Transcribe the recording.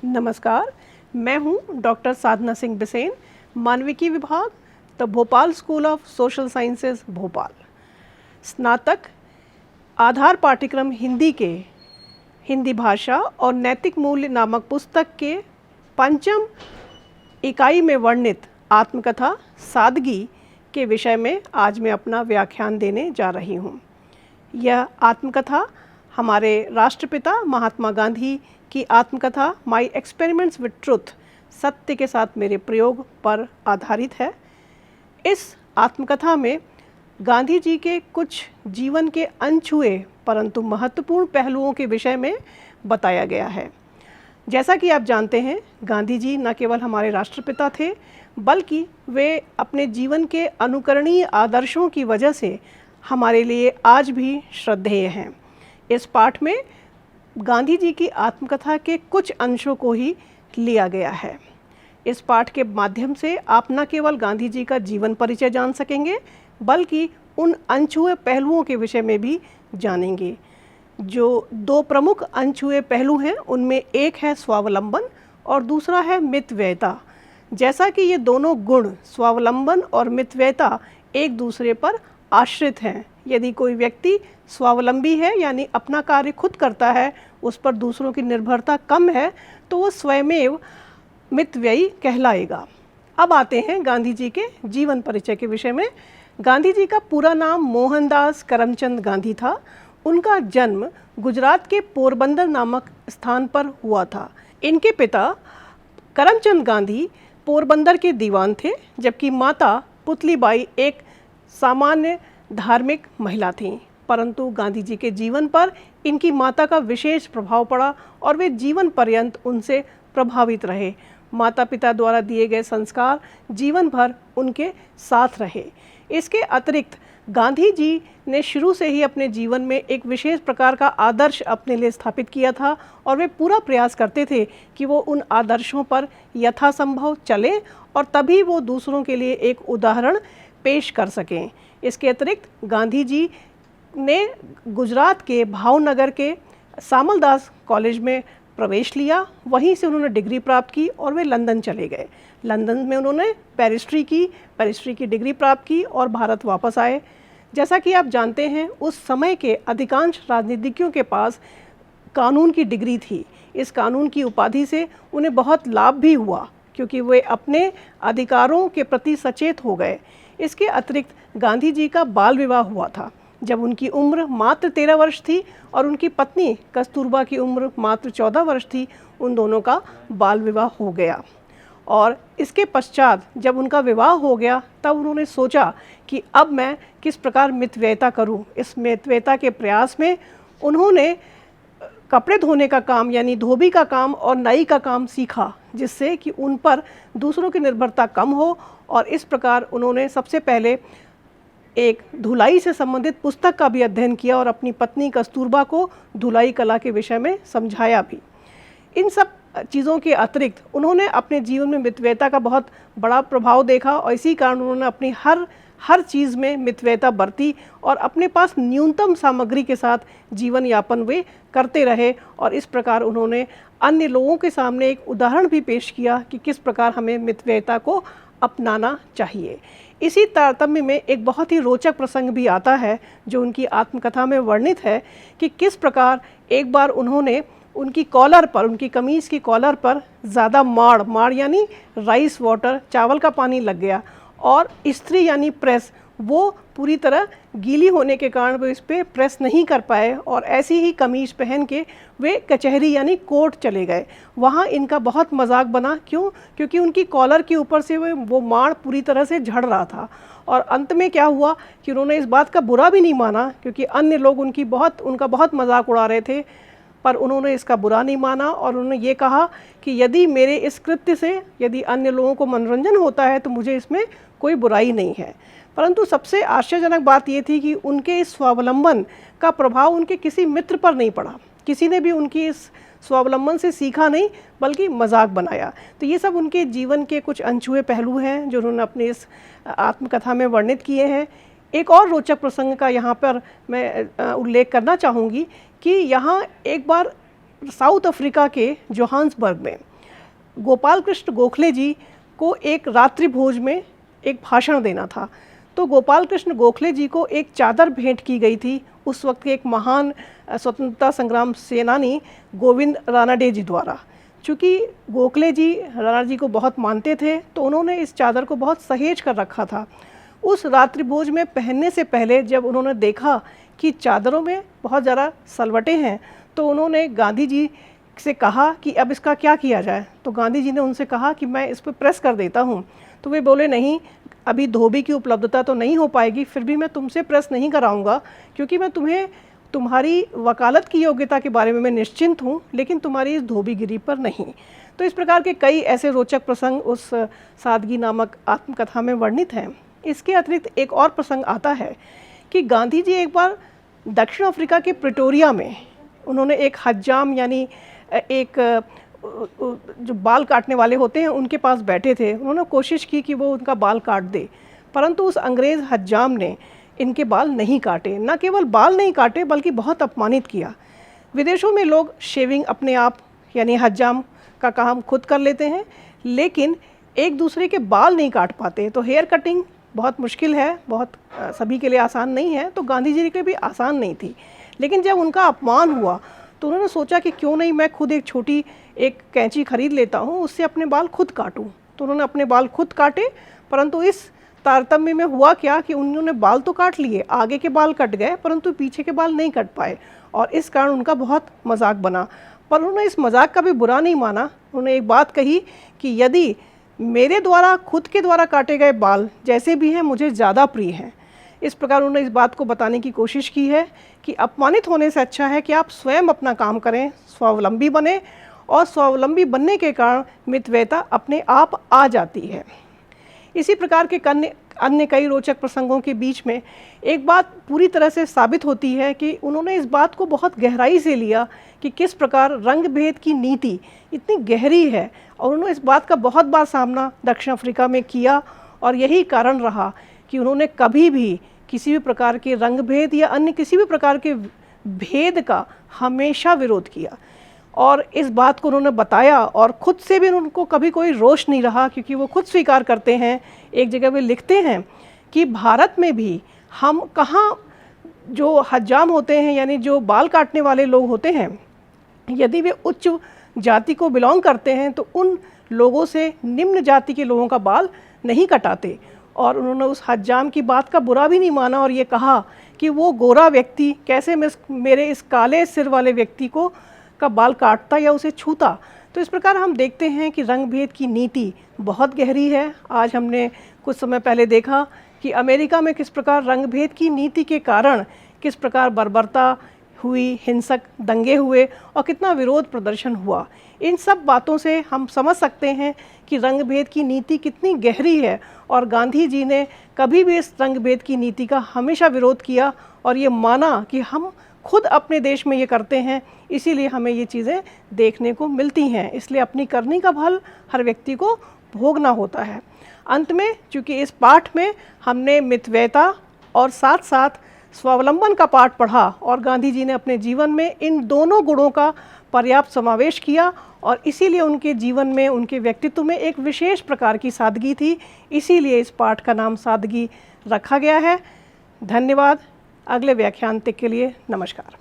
नमस्कार, मैं हूं डॉक्टर साधना सिंह बिसेन, मानविकी विभाग, the Bhopal school of social sciences Bhopal. स्नातक आधार पाठ्यक्रम हिंदी के हिंदी भाषा और नैतिक मूल्य नामक पुस्तक के पंचम इकाई में वर्णित आत्मकथा सादगी के विषय में आज मैं अपना व्याख्यान देने जा रही हूँ। यह आत्मकथा हमारे राष्ट्रपिता महात्मा गांधी की आत्मकथा माई एक्सपेरिमेंट्स विद ट्रुथ, सत्य के साथ मेरे प्रयोग पर आधारित है। इस आत्मकथा में गांधी जी के कुछ जीवन के अनछुए परंतु महत्वपूर्ण पहलुओं के विषय में बताया गया है। जैसा कि आप जानते हैं, गांधी जी न केवल हमारे राष्ट्रपिता थे, बल्कि वे अपने जीवन के अनुकरणीय आदर्शों की वजह से हमारे लिए आज भी श्रद्धेय हैं। इस पाठ में गांधी जी की आत्मकथा के कुछ अंशों को ही लिया गया है। इस पाठ के माध्यम से आप न केवल गांधी जी का जीवन परिचय जान सकेंगे, बल्कि उन अनछुए पहलुओं के विषय में भी जानेंगे। जो दो प्रमुख अनछुए पहलू हैं, उनमें एक है स्वावलंबन और दूसरा है मितव्ययिता। जैसा कि ये दोनों गुण स्वावलंबन और मितव्ययिता एक दूसरे पर आश्रित हैं। यदि कोई व्यक्ति स्वावलंबी है, यानी अपना कार्य खुद करता है, उस पर दूसरों की निर्भरता कम है, तो वो स्वयमेव मितव्ययी कहलाएगा। अब आते हैं गांधी जी के जीवन परिचय के विषय में। गांधी जी का पूरा नाम मोहनदास करमचंद गांधी था। उनका जन्म गुजरात के पोरबंदर नामक स्थान पर हुआ था। इनके पिता करमचंद गांधी पोरबंदर के दीवान थे, जबकि माता पुतलीबाई एक सामान्य धार्मिक महिला थीं। परंतु गांधी जी के जीवन पर इनकी माता का विशेष प्रभाव पड़ा और वे जीवन पर्यंत उनसे प्रभावित रहे। माता पिता द्वारा दिए गए संस्कार जीवन भर उनके साथ रहे। इसके अतिरिक्त गांधी जी ने शुरू से ही अपने जीवन में एक विशेष प्रकार का आदर्श अपने लिए स्थापित किया था और वे पूरा प्रयास करते थे कि वो उन आदर्शों पर यथासंभव चलें और तभी वो दूसरों के लिए एक उदाहरण पेश कर सकें। इसके अतिरिक्त गांधी जी ने गुजरात के भावनगर के सामलदास कॉलेज में प्रवेश लिया। वहीं से उन्होंने डिग्री प्राप्त की और वे लंदन चले गए। लंदन में उन्होंने बैरिस्ट्री की डिग्री प्राप्त की और भारत वापस आए। जैसा कि आप जानते हैं, उस समय के अधिकांश राजनीतिज्ञों के पास कानून की डिग्री थी। इस कानून की उपाधि से उन्हें बहुत लाभ भी हुआ, क्योंकि वे अपने अधिकारों के प्रति सचेत हो गए। इसके अतिरिक्त गांधी जी का बाल विवाह हुआ था जब उनकी उम्र मात्र 13 वर्ष थी और उनकी पत्नी कस्तूरबा की उम्र मात्र 14 वर्ष थी। उन दोनों का बाल विवाह हो गया और इसके पश्चात जब उनका विवाह हो गया, तब उन्होंने सोचा कि अब मैं किस प्रकार मितव्ययिता करूं। इस मितव्ययिता के प्रयास में उन्होंने कपड़े धोने का काम, यानी धोबी का काम और नाई का काम सीखा, जिससे कि उन पर दूसरों की निर्भरता कम हो। और इस प्रकार उन्होंने सबसे पहले एक धुलाई से संबंधित पुस्तक का भी अध्ययन किया और अपनी पत्नी कस्तूरबा को धुलाई कला के विषय में समझाया भी। इन सब चीज़ों के अतिरिक्त उन्होंने अपने जीवन में मितव्ययिता का बहुत बड़ा प्रभाव देखा और इसी कारण उन्होंने अपनी हर चीज़ में मितव्ययिता बरती और अपने पास न्यूनतम सामग्री के साथ जीवन यापन वे करते रहे। और इस प्रकार उन्होंने अन्य लोगों के सामने एक उदाहरण भी पेश किया कि किस प्रकार हमें मितव्ययिता को अपनाना चाहिए। इसी तारतम्य में एक बहुत ही रोचक प्रसंग भी आता है जो उनकी आत्मकथा में वर्णित है कि किस प्रकार एक बार उन्होंने उनकी कॉलर पर, उनकी कमीज़ की कॉलर पर ज़्यादा माड़ यानी राइस वाटर, चावल का पानी लग गया और इस्त्री यानी प्रेस वो पूरी तरह गीली होने के कारण वो इस पर प्रेस नहीं कर पाए और ऐसी ही कमीज पहन के वे कचहरी यानी कोर्ट चले गए। वहाँ इनका बहुत मजाक बना। क्यों? क्योंकि उनकी कॉलर के ऊपर से वो माड़ पूरी तरह से झड़ रहा था। और अंत में क्या हुआ कि उन्होंने इस बात का बुरा भी नहीं माना, क्योंकि अन्य लोग उनका बहुत मजाक उड़ा रहे थे, पर उन्होंने इसका बुरा नहीं माना और उन्होंने ये कहा कि यदि मेरे इस कृत्य से यदि अन्य लोगों को मनोरंजन होता है तो मुझे इसमें कोई बुराई नहीं है। परंतु सबसे आश्चर्यजनक बात ये थी कि उनके इस स्वावलंबन का प्रभाव उनके किसी मित्र पर नहीं पड़ा। किसी ने भी उनकी इस स्वावलंबन से सीखा नहीं, बल्कि मजाक बनाया। तो ये सब उनके जीवन के कुछ अनछुए पहलू हैं जो उन्होंने अपनी इस आत्मकथा में वर्णित किए हैं। एक और रोचक प्रसंग का यहाँ पर मैं उल्लेख करना चाहूँगी कि यहाँ एक बार साउथ अफ्रीका के जोहान्सबर्ग में गोपाल कृष्ण गोखले जी को एक रात्रि भोज में एक भाषण देना था। तो गोपाल कृष्ण गोखले जी को एक चादर भेंट की गई थी उस वक्त के एक महान स्वतंत्रता संग्राम सेनानी गोविंद रानाडे जी द्वारा। चूँकि गोखले जी राणा जी को बहुत मानते थे तो उन्होंने इस चादर को बहुत सहेज कर रखा था। उस रात्रि भोज में पहनने से पहले जब उन्होंने देखा कि चादरों में बहुत ज़्यादा सलवटें हैं तो उन्होंने गांधी जी से कहा कि अब इसका क्या किया जाए। तो गांधी जी ने उनसे कहा कि मैं इस पर प्रेस कर देता हूँ। तो वे बोले नहीं, अभी धोबी की उपलब्धता तो नहीं हो पाएगी, फिर भी मैं तुमसे प्रेस नहीं कराऊंगा क्योंकि मैं तुम्हें तुम्हारी वकालत की योग्यता के बारे में मैं निश्चिंत हूँ, लेकिन तुम्हारी इस धोबीगिरी पर नहीं। तो इस प्रकार के कई ऐसे रोचक प्रसंग उस सादगी नामक आत्मकथा में वर्णित हैं। इसके अतिरिक्त एक और प्रसंग आता है कि गांधी जी एक बार दक्षिण अफ्रीका के प्रिटोरिया में उन्होंने एक हज्जाम यानी एक जो बाल काटने वाले होते हैं उनके पास बैठे थे। उन्होंने कोशिश की कि वो उनका बाल काट दे, परंतु उस अंग्रेज़ हज्जाम ने इनके बाल नहीं काटे। न केवल बाल नहीं काटे बल्कि बहुत अपमानित किया। विदेशों में लोग शेविंग अपने आप यानी हज्जाम का काम खुद कर लेते हैं, लेकिन एक दूसरे के बाल नहीं काट पाते। तो हेयर कटिंग बहुत मुश्किल है, बहुत सभी के लिए आसान नहीं है, तो गांधी जी के लिए भी आसान नहीं थी। लेकिन जब उनका अपमान हुआ तो उन्होंने सोचा कि क्यों नहीं मैं खुद एक छोटी एक कैंची खरीद लेता हूँ, उससे अपने बाल खुद काटूँ। तो उन्होंने अपने बाल खुद काटे, परंतु इस तारतम्य में हुआ क्या कि उन्होंने बाल तो काट लिए, आगे के बाल कट गए परंतु पीछे के बाल नहीं कट पाए और इस कारण उनका बहुत मजाक बना। पर उन्होंने इस मजाक का भी बुरा नहीं माना। उन्होंने एक बात कही कि यदि मेरे द्वारा खुद के द्वारा काटे गए बाल जैसे भी हैं मुझे ज़्यादा प्रिय हैं। इस प्रकार उन्होंने इस बात को बताने की कोशिश की है कि अपमानित होने से अच्छा है कि आप स्वयं अपना काम करें, स्वावलंबी बने, और स्वावलंबी बनने के कारण मितव्ययता अपने आप आ जाती है। इसी प्रकार के अन्य कई रोचक प्रसंगों के बीच में एक बात पूरी तरह से साबित होती है कि उन्होंने इस बात को बहुत गहराई से लिया कि किस प्रकार रंग भेद की नीति इतनी गहरी है, और उन्होंने इस बात का बहुत बार सामना दक्षिण अफ्रीका में किया और यही कारण रहा कि उन्होंने कभी भी किसी भी प्रकार के रंग भेद या अन्य किसी भी प्रकार के भेद का हमेशा विरोध किया और इस बात को उन्होंने बताया। और खुद से भी उनको कभी कोई रोष नहीं रहा, क्योंकि वो खुद स्वीकार करते हैं। एक जगह वे लिखते हैं कि भारत में भी हम कहाँ जो हज्जाम होते हैं यानी जो बाल काटने वाले लोग होते हैं, यदि वे उच्च जाति को बिलोंग करते हैं तो उन लोगों से निम्न जाति के लोगों का बाल नहीं कटाते। और उन्होंने उस हज्जाम की बात का बुरा भी नहीं माना और ये कहा कि वो गोरा व्यक्ति कैसे मेरे इस काले सिर वाले व्यक्ति को का बाल काटता या उसे छूता। तो इस प्रकार हम देखते हैं कि रंग भेद की नीति बहुत गहरी है। आज हमने कुछ समय पहले देखा कि अमेरिका में किस प्रकार रंग भेद की नीति के कारण किस प्रकार बर्बरता हुई, हिंसक दंगे हुए और कितना विरोध प्रदर्शन हुआ। इन सब बातों से हम समझ सकते हैं कि रंग भेद की नीति कितनी गहरी है और गांधी जी ने कभी भी इस रंग भेद की नीति का हमेशा विरोध किया और ये माना कि हम खुद अपने देश में ये करते हैं, इसीलिए हमें ये चीज़ें देखने को मिलती हैं। इसलिए अपनी करनी का फल हर व्यक्ति को भोगना होता है। अंत में चूँकि इस पाठ में हमने मितव्ययता और साथ साथ स्वावलंबन का पाठ पढ़ा और गांधी जी ने अपने जीवन में इन दोनों गुणों का पर्याप्त समावेश किया और इसीलिए उनके जीवन में, उनके व्यक्तित्व में एक विशेष प्रकार की सादगी थी। इसीलिए इस पाठ का नाम सादगी रखा गया है। धन्यवाद। अगले व्याख्यान तक के लिए नमस्कार।